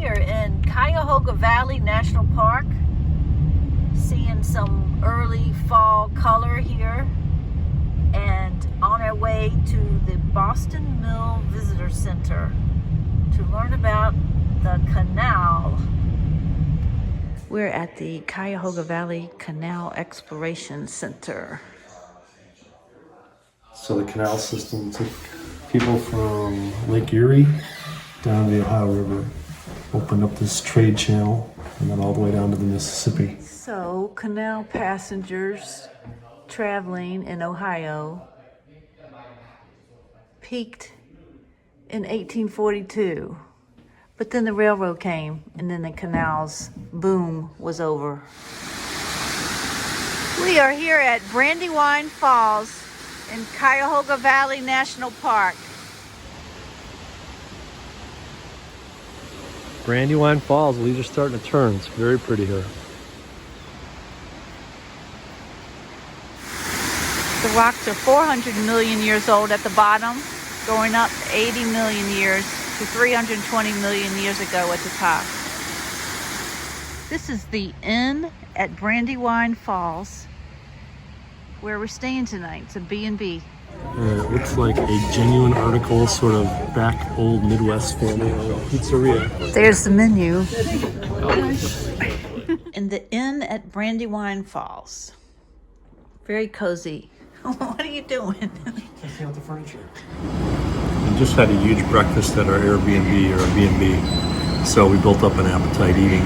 here in Cuyahoga Valley National Park, seeing some early fall color here, and on our way to the Boston Mill Visitor Center to learn about the canal. We're at the Cuyahoga Valley Canal Exploration Center. So the canal system took people from Lake Erie down the Ohio River, opened up this trade channel, and then all the way down to the Mississippi. So canal passengers traveling in Ohio peaked in 1842, but then the railroad came and then the canal's boom was over. We are here at Brandywine Falls in Cuyahoga Valley National Park. Brandywine Falls, leaves are starting to turn. It's very pretty here. The rocks are 400 million years old at the bottom, going up 80 million years to 320 million years ago at the top. This is the inn at Brandywine Falls, where we're staying tonight. It's a B&B. It looks like a genuine article, sort of back old Midwest family pizzeria. There's the menu. In the inn at Brandywine Falls. Very cozy. What are you doing? Checking out the furniture. We just had a huge breakfast at our Airbnb or a B&B, so we built up an appetite eating,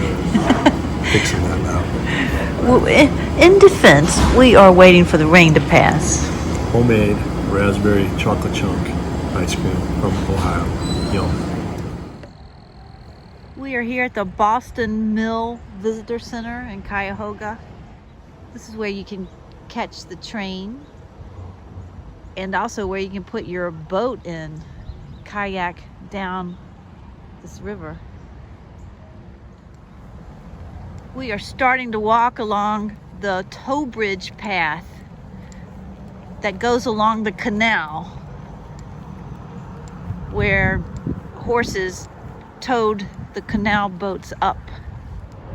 fixing that now. Well, in defense, we are waiting for the rain to pass. Homemade raspberry chocolate chunk ice cream from Ohio. Yum. We are here at the Boston Mill Visitor Center in Cuyahoga. This is where you can catch the train, and also where you can put your boat in, kayak down this river. We are starting to walk along the tow bridge path that goes along the canal, where horses towed the canal boats up.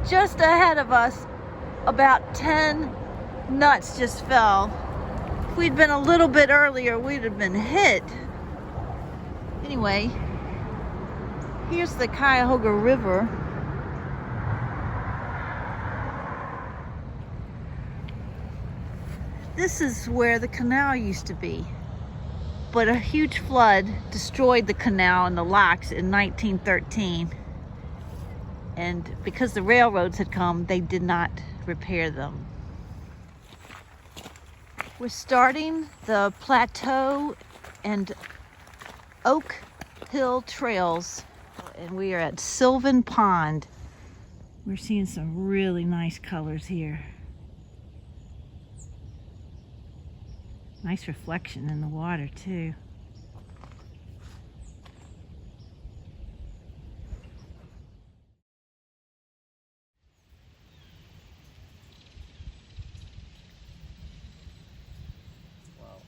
Just ahead of us, about 10 nuts just fell. If we'd been a little bit earlier, we'd have been hit. Anyway, here's the Cuyahoga River. This is where the canal used to be, but a huge flood destroyed the canal and the locks in 1913. And because the railroads had come, they did not repair them. We're starting the Plateau and Oak Hill trails, and we are at Sylvan Pond. We're seeing some really nice colors here. Nice reflection in the water too. Wow.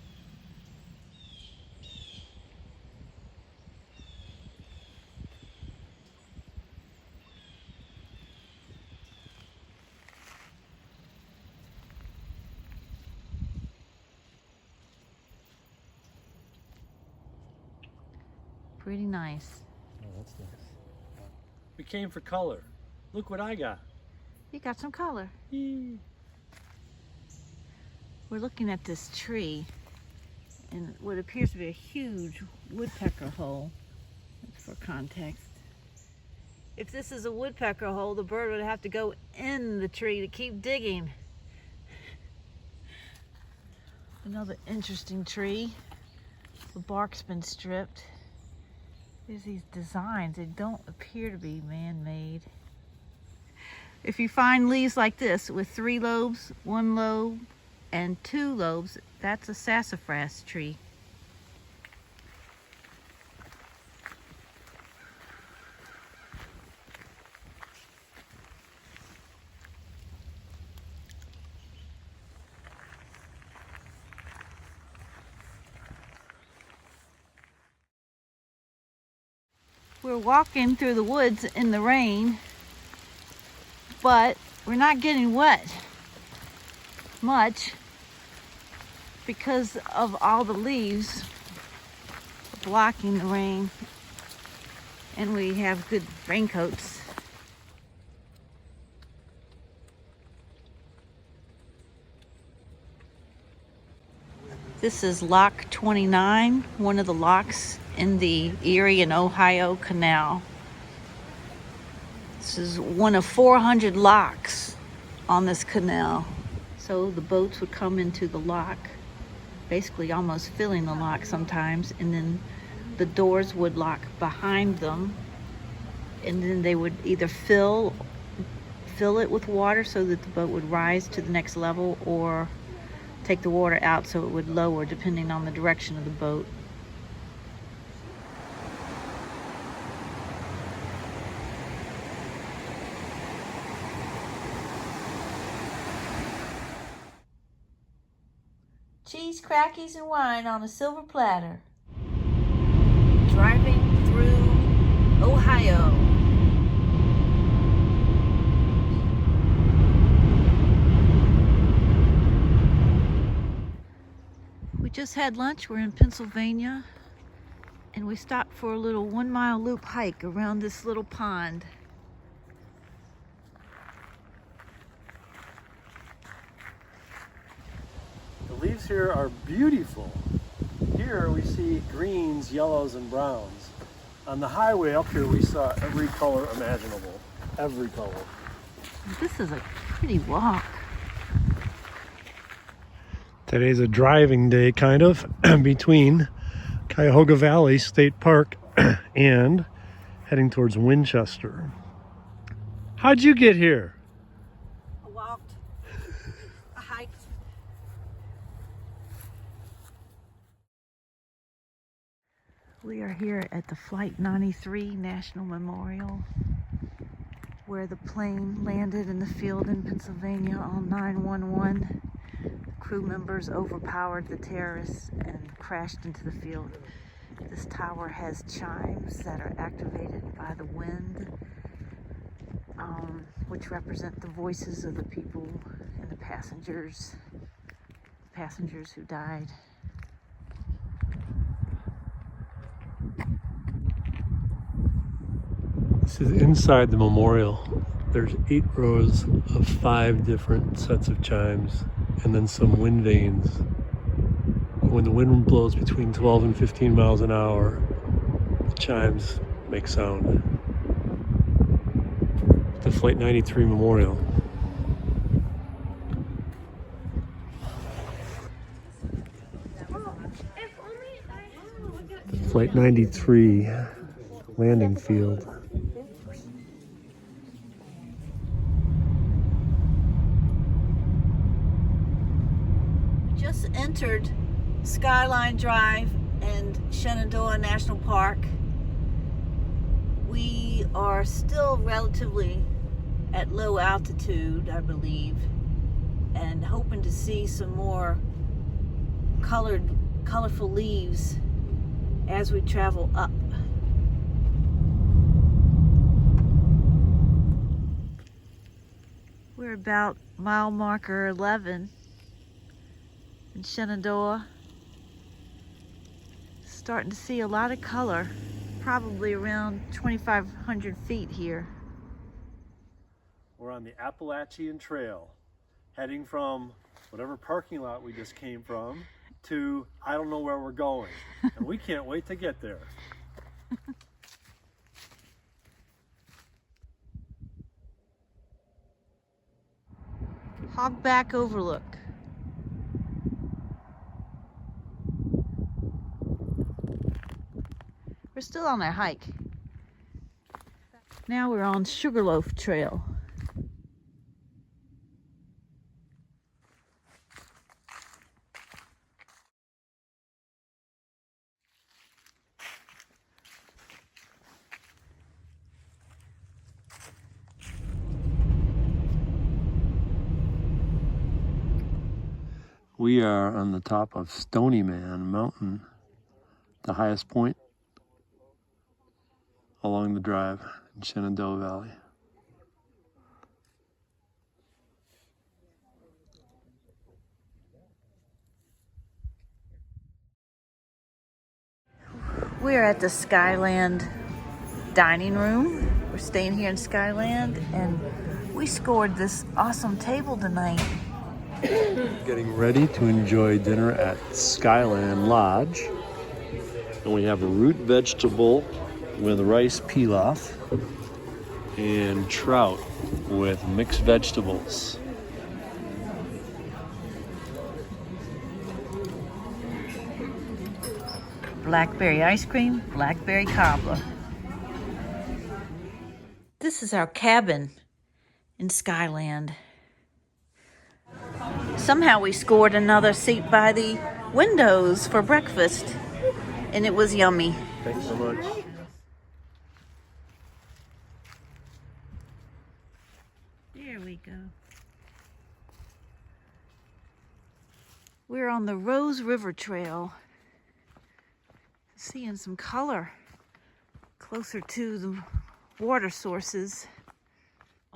Pretty nice. Oh, that's nice. We came for color. Look what I got. You got some color. Yee. We're looking at this tree and what appears to be a huge woodpecker hole. That's for context. If this is a woodpecker hole, the bird would have to go in the tree to keep digging. Another interesting tree. The bark's been stripped. There's these designs. They don't appear to be man-made. If you find leaves like this with 3 lobes, 1 lobe, and 2 lobes, that's a sassafras tree. We're walking through the woods in the rain, but we're not getting wet much because of all the leaves blocking the rain, and we have good raincoats. This is Lock 29, one of the locks in the Erie and Ohio Canal. This is one of 400 locks on this canal. So the boats would come into the lock, basically almost filling the lock sometimes, and then the doors would lock behind them, and then they would either fill it with water so that the boat would rise to the next level, or take the water out so it would lower depending on the direction of the boat. Cheese, crackies, and wine on a silver platter. Driving through Ohio. We just had lunch. We're in Pennsylvania, and we stopped for a little 1-mile loop hike around this little pond. The leaves here are beautiful. Here we see greens, yellows, and browns. On the highway up here we saw every color imaginable. Every color. This is a pretty walk. Today's a driving day, kind of, between Cuyahoga Valley State Park and heading towards Winchester. How'd you get here? I walked. I hiked. We are here at the Flight 93 National Memorial, where the plane landed in the field in Pennsylvania on 9/11. Crew members overpowered the terrorists and crashed into the field. This tower has chimes that are activated by the wind, which represent the voices of the people and the passengers who died. This is inside the memorial. There's 8 rows of 5 different sets of chimes, and then some wind vanes. When the wind blows between 12 and 15 miles an hour, the chimes make sound. The Flight 93 Memorial. The Flight 93 landing field. Just entered Skyline Drive and Shenandoah National Park. We are still relatively at low altitude, I believe, and hoping to see some more colorful leaves as we travel up. We're about mile marker 11 in Shenandoah. Starting to see a lot of color, probably around 2,500 feet here. We're on the Appalachian Trail, heading from whatever parking lot we just came from to I don't know where we're going, and we can't wait to get there. Hogback Overlook. We're still on our hike. Now we're on Sugarloaf Trail. We are on the top of Stony Man Mountain, the highest point along the drive in Shenandoah Valley. We're at the Skyland dining room. We're staying here in Skyland, and we scored this awesome table tonight. Getting ready to enjoy dinner at Skyland Lodge. And we have a root vegetable with rice pilaf and trout with mixed vegetables. Blackberry ice cream, blackberry cobbler. This is our cabin in Skyland. Somehow we scored another seat by the windows for breakfast, and it was yummy. Thanks so much. There we go. We're on the Rose River Trail. Seeing some color closer to the water sources.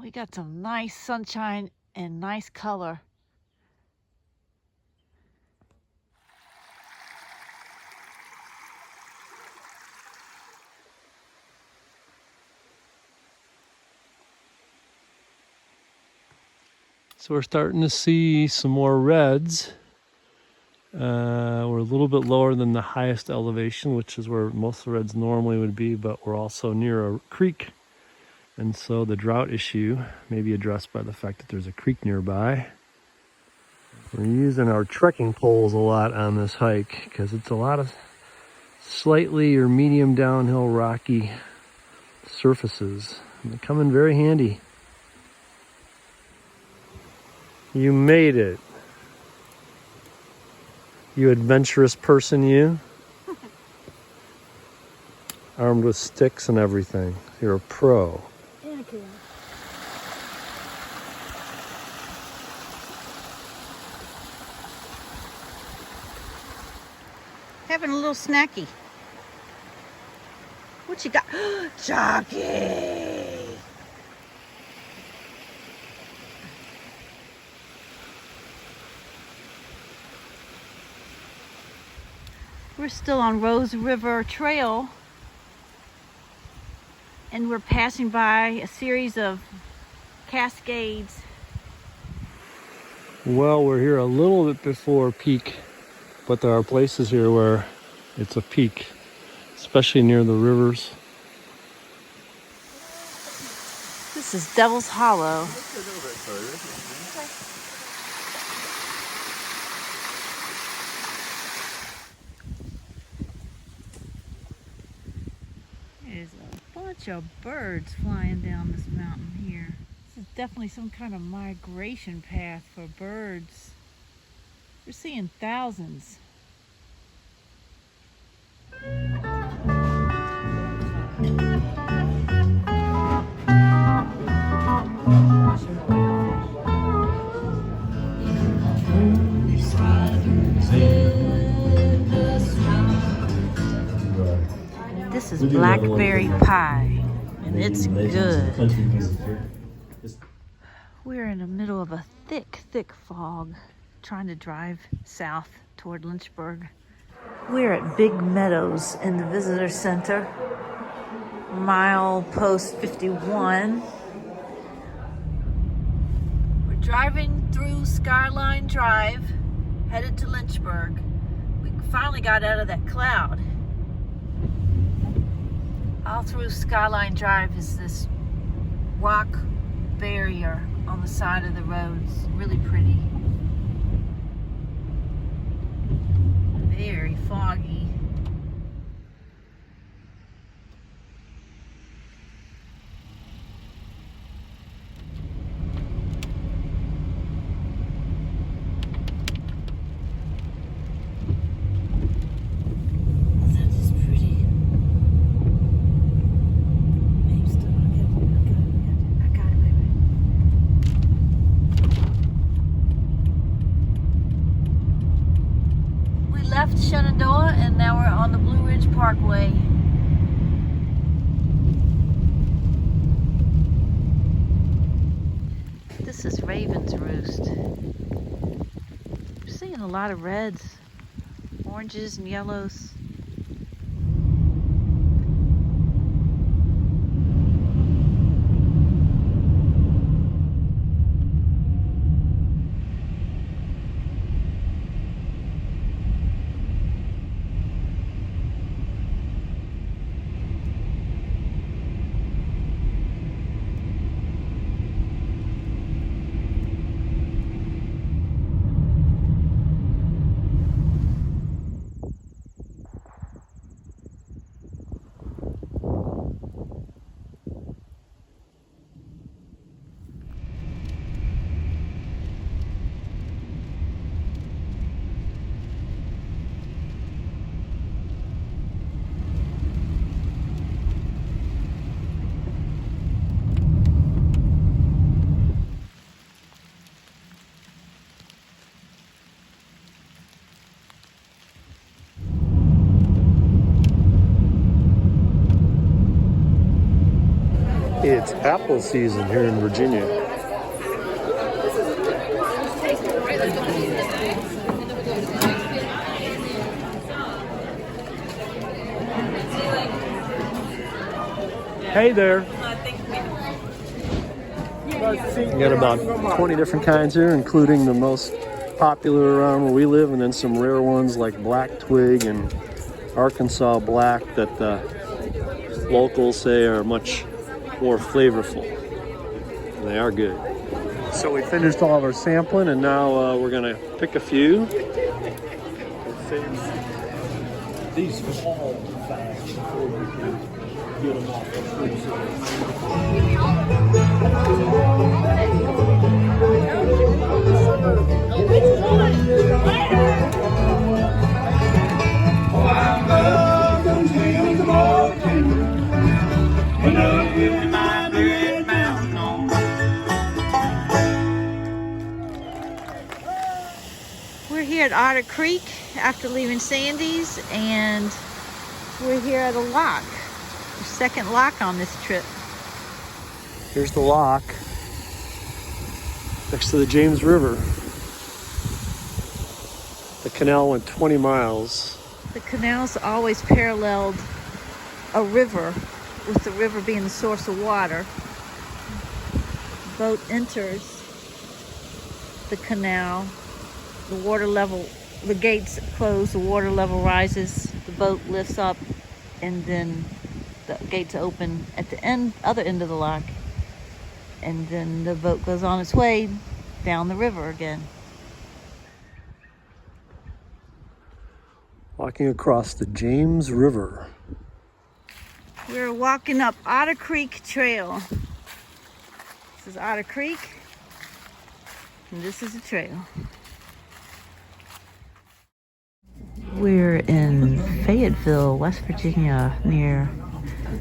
We got some nice sunshine and nice color. So we're starting to see some more reds. We're a little bit lower than the highest elevation, which is where most of the reds normally would be, but we're also near a creek. And so the drought issue may be addressed by the fact that there's a creek nearby. We're using our trekking poles a lot on this hike because it's a lot of slightly or medium downhill rocky surfaces. And they come in very handy. You made it. You adventurous person, you. Armed with sticks and everything. You're a pro. Okay. Having a little snacky. What you got? Jockey! We're still on Rose River Trail, and we're passing by a series of cascades. Well, we're here a little bit before peak, but there are places here where it's a peak, especially near the rivers. This is Devil's Hollow. There's a bunch of birds flying down this mountain here. This is definitely some kind of migration path for birds. We're seeing thousands. This is blackberry pie, and it's good. We're in the middle of a thick, thick fog, trying to drive south toward Lynchburg. We're at Big Meadows in the visitor center, milepost 51. We're driving through Skyline Drive, headed to Lynchburg. We finally got out of that cloud. All through Skyline Drive is this rock barrier on the side of the road. It's really pretty. Very foggy. Shenandoah, and now we're on the Blue Ridge Parkway. This is Raven's Roost. I'm seeing a lot of reds, oranges, and yellows. It's apple season here in Virginia. Hey there. We got about 20 different kinds here, including the most popular around where we live, and then some rare ones like black twig and Arkansas black that the locals say are much more flavorful. And they are good. So we finished all of our sampling, and now we're gonna pick a few. These fall fast before you can get them off the We're here at Otter Creek after leaving Sandy's, and we're here at a lock. The second lock on this trip. Here's the lock next to the James River. The canal went 20 miles. The canal's always paralleled a river, with the river being the source of water. The boat enters the canal, the water level, the gates close, the water level rises, the boat lifts up, and then the gates open at the other end of the lock, and then the boat goes on its way down the river again. Walking across the James River. We're walking up Otter Creek Trail. This is Otter Creek, and this is the trail. We're in Fayetteville, West Virginia, near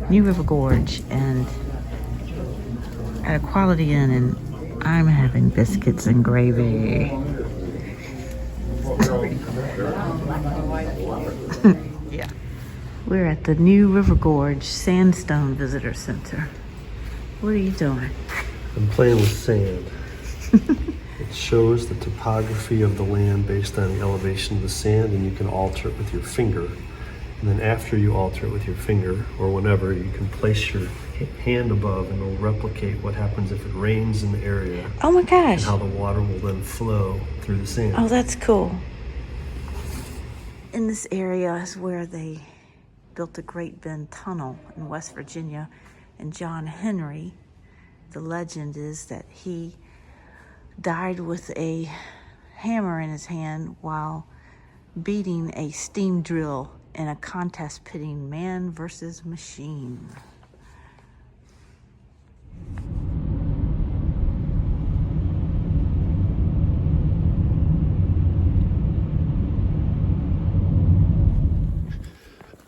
New River Gorge, and at a Quality Inn, and I'm having biscuits and gravy. Yeah. We're at the New River Gorge Sandstone Visitor Center. What are you doing? I'm playing with sand. It shows the topography of the land based on the elevation of the sand, and you can alter it with your finger. And then after you alter it with your finger, or whenever, you can place your hand above, and it'll replicate what happens if it rains in the area. Oh my gosh. And how the water will then flow through the sand. Oh, that's cool. In this area is where they built the Great Bend Tunnel in West Virginia. And John Henry, the legend is that he died with a hammer in his hand while beating a steam drill in a contest pitting man versus machine.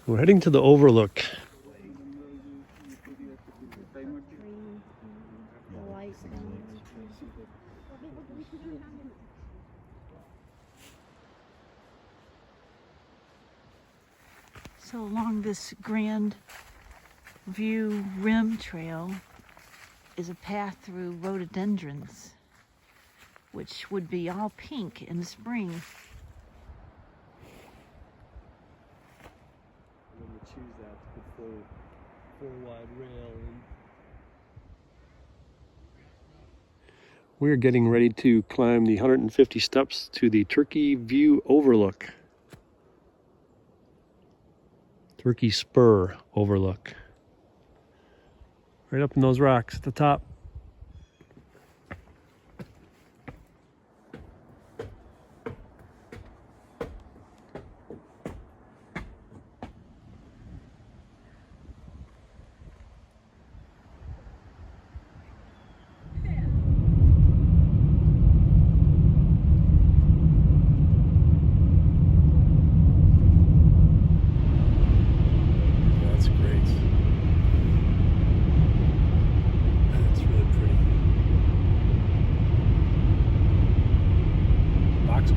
We're heading to the overlook. So along this Grand View Rim Trail is a path through rhododendrons. which would be all pink in the spring. And then we choose that to put full wide rail in. We're getting ready to climb the 150 steps to the Turkey View Overlook. Turkey Spur Overlook. Right up in those rocks at the top.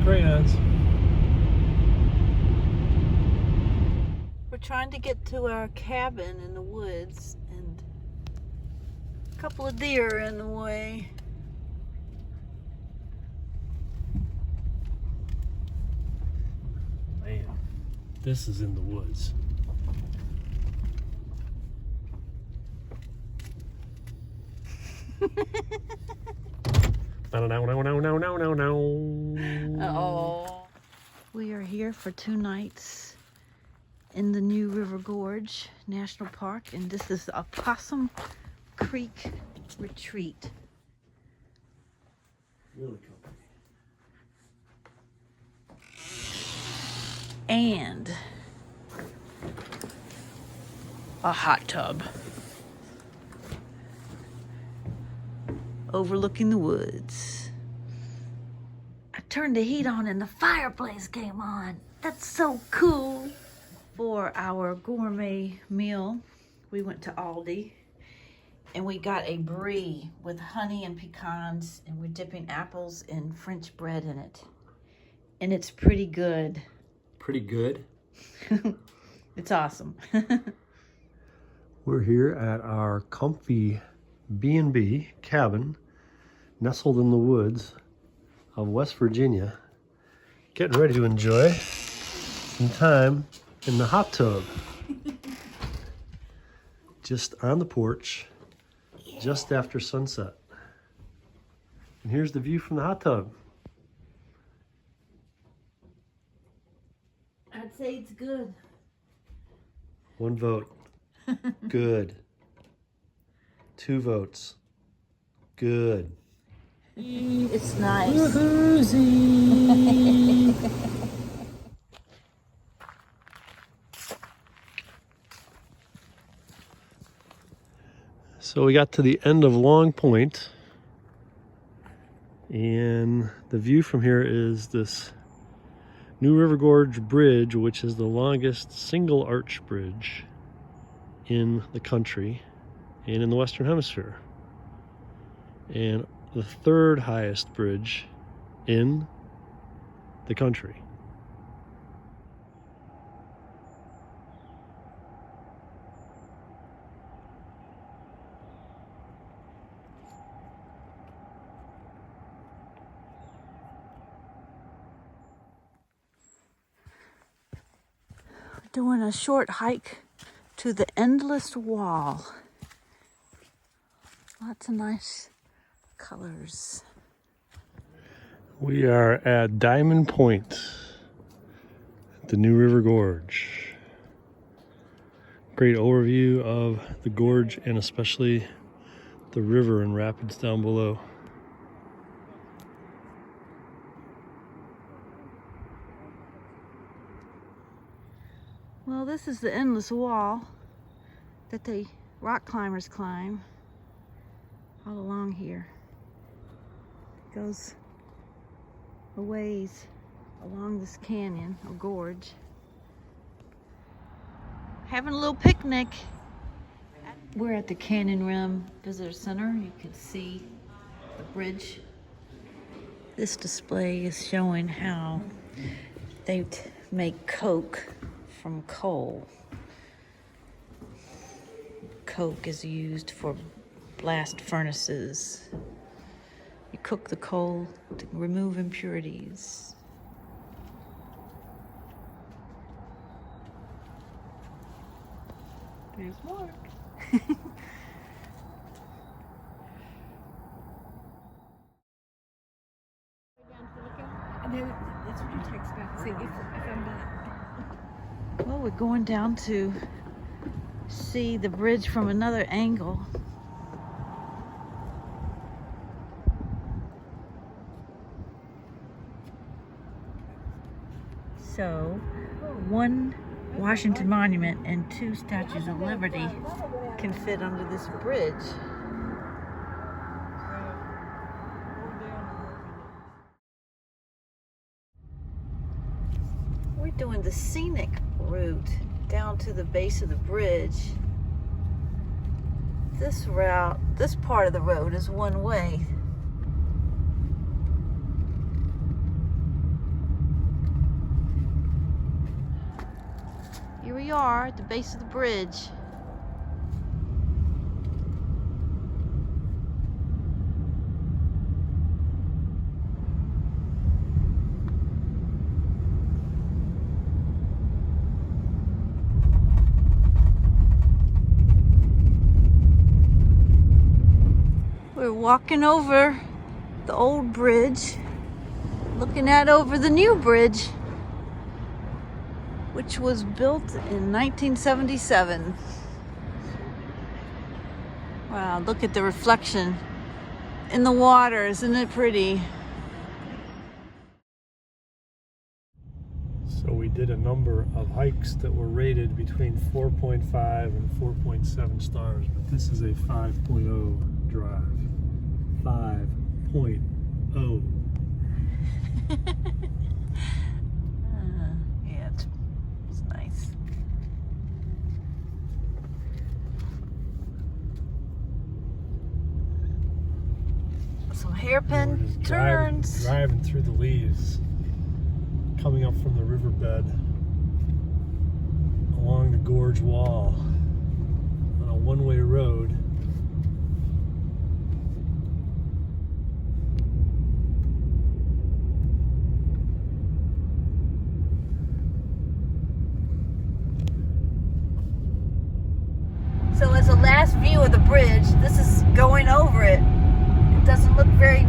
Crayons. We're trying to get to our cabin in the woods, and a couple of deer in the way. Man, this is in the woods. Uh-oh. We are here for 2 nights in the New River Gorge National Park, and this is a Possum Creek retreat. Really comfy. And a hot tub overlooking the woods. I turned the heat on and the fireplace came on. That's so cool. For our gourmet meal, we went to Aldi and we got a brie with honey and pecans, and we're dipping apples and French bread in it. And it's pretty good. Pretty good? It's awesome. We're here at our comfy B&B cabin nestled in the woods of West Virginia, getting ready to enjoy some time in the hot tub. Just on the porch, just after sunset. And here's the view from the hot tub. I'd say it's good. 1 vote. Good. 2 votes. Good. It's nice. So we got to the end of Long Point, and the view from here is this New River Gorge Bridge, which is the longest single arch bridge in the country and in the Western Hemisphere, and the 3rd highest bridge in the country. Doing a short hike to the Endless Wall. Lots of nice colors. We are at Diamond Point at the New River Gorge. Great overview of the gorge and especially the river and rapids down below. Well, this is the Endless Wall that the rock climbers climb all along here. It goes a ways along this canyon or gorge. Having a little picnic. We're at the Canyon Rim Visitor Center. You can see the bridge. This display is showing how they make coke from coal. Coke is used for blast furnaces. You cook the coal to remove impurities. There's Mark. And then that's what you text back and say if I'm done. Well, we're going down to see the bridge from another angle. So, one Washington Monument and two Statues of Liberty can fit under this bridge. We're doing the scenic route down to the base of the bridge. This route, this part of the road is one way. Here we are at the base of the bridge. We're walking over the old bridge, looking out over the new bridge, which was built in 1977. Wow, look at the reflection in the water. Isn't it pretty? So we did a number of hikes that were rated between 4.5 and 4.7 stars, but this is a 5.0 drive. 5.0. Yeah, it's nice. Some hairpin turns. Driving through the leaves, coming up from the riverbed along the gorge wall on a one-way road. So as a last view of the bridge, this is going over it. It doesn't look very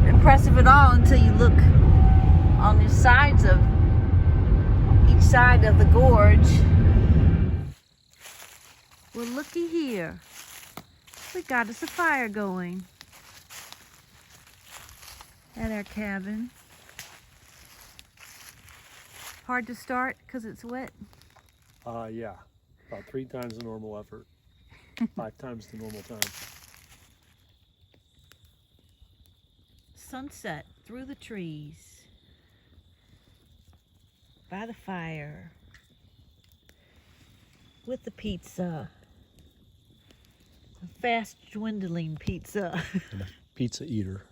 impressive at all until you look on the sides of each side of the gorge. Well, looky here. We got us a fire going at our cabin. Hard to start because it's wet. Yeah, about 3 times the normal effort, 5 times the normal time. Sunset through the trees, by the fire, with the pizza, a fast dwindling pizza. Pizza eater.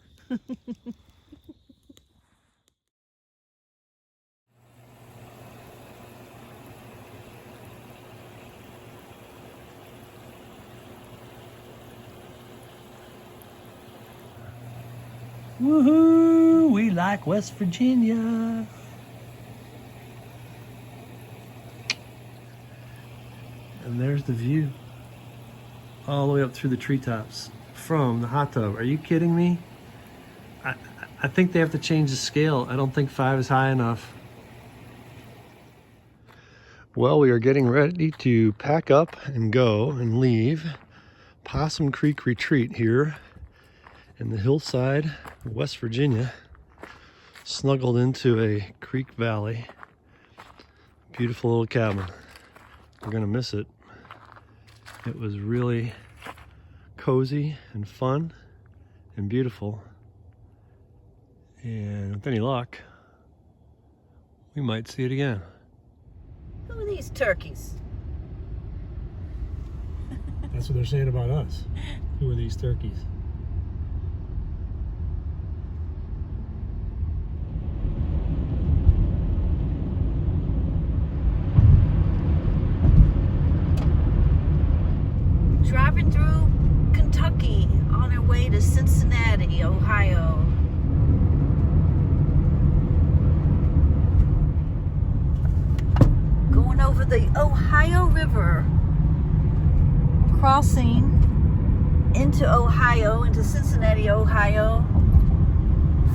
Woohoo! We like West Virginia. And there's the view. All the way up through the treetops from the hot tub. Are you kidding me? I think they have to change the scale. I don't think 5 is high enough. Well, we are getting ready to pack up and go and leave Possum Creek Retreat here in the hillside of West Virginia, snuggled into a creek valley. Beautiful little cabin. We're gonna miss it. It was really cozy and fun and beautiful. And with any luck, we might see it again. Who are these turkeys? That's what they're saying about us. Who are these turkeys? Driving through Kentucky on our way to Cincinnati, Ohio. into Ohio, into Cincinnati, Ohio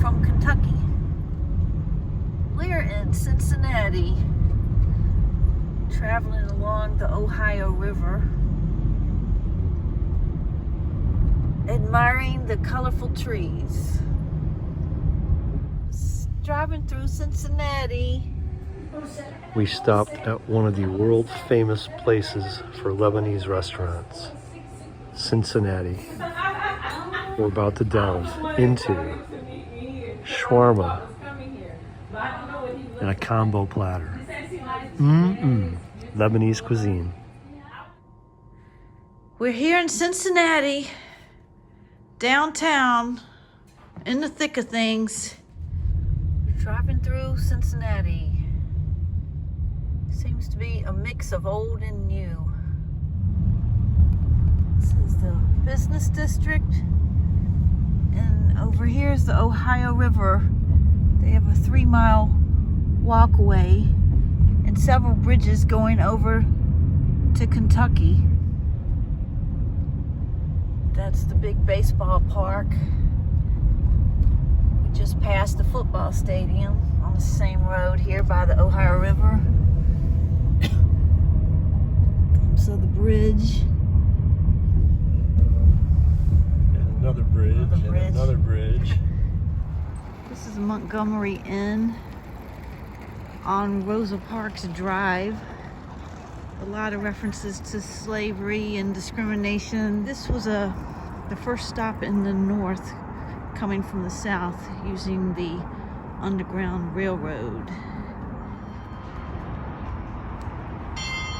from Kentucky. We're in Cincinnati, traveling along the Ohio River, admiring the colorful trees. Driving through Cincinnati. We stopped at one of the world famous places for Lebanese restaurants, Cincinnati. We're about to delve into shawarma and a combo platter. Lebanese cuisine. We're here in Cincinnati, downtown, in the thick of things. Driving through Cincinnati. Seems to be a mix of old and new. This is the business district, and over here is the Ohio River. They have a 3-mile walkway and several bridges going over to Kentucky. That's the big baseball park. We just passed the football stadium on the same road here by the Ohio River. So the bridge. And another bridge, and another bridge. This is Montgomery Inn on Rosa Parks Drive. A lot of references to slavery and discrimination. This was the first stop in the north, coming from the south using the Underground Railroad.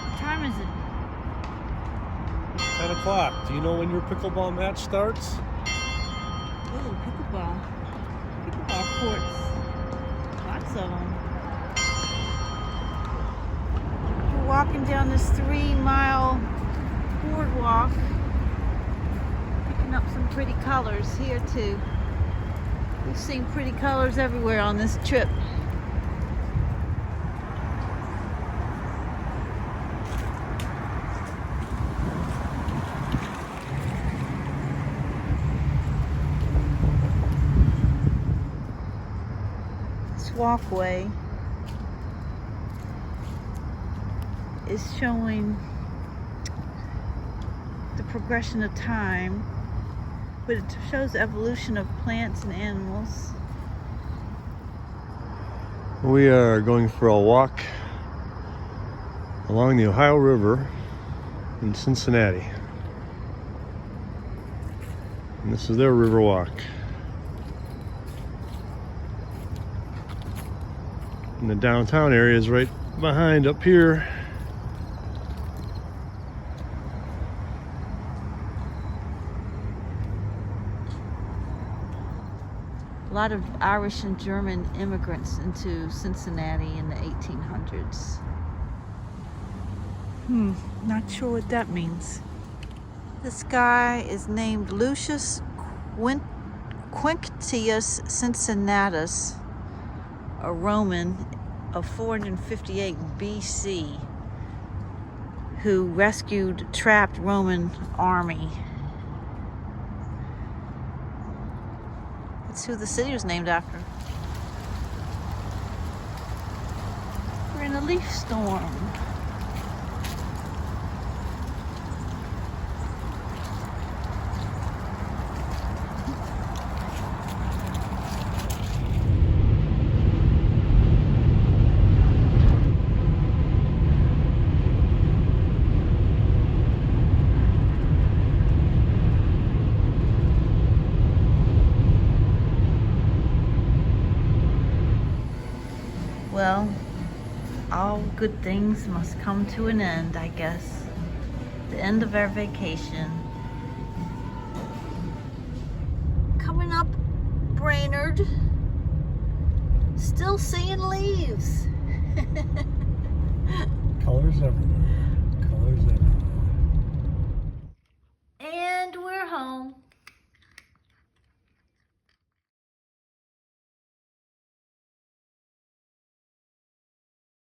What time is it? 10 o'clock. Do you know when your pickleball match starts? Ooh, pickleball. Pickleball courts. Lots of them. We're walking down this 3-mile boardwalk, picking up some pretty colors here too. We've seen pretty colors everywhere on this trip. Walkway is showing the progression of time, but it shows the evolution of plants and animals. We are going for a walk along the Ohio River in Cincinnati. And this is their river walk. And the downtown area is right behind up here. A lot of Irish and German immigrants into Cincinnati in the 1800s. Not sure what that means. This guy is named Lucius Quinctius Cincinnatus, a Roman of 458 BC, who rescued trapped Roman army. That's who the city was named after. We're in a leaf storm. Well, all good things must come to an end, I guess. The end of our vacation. Coming up, Brainerd. Still seeing leaves. Colors everywhere.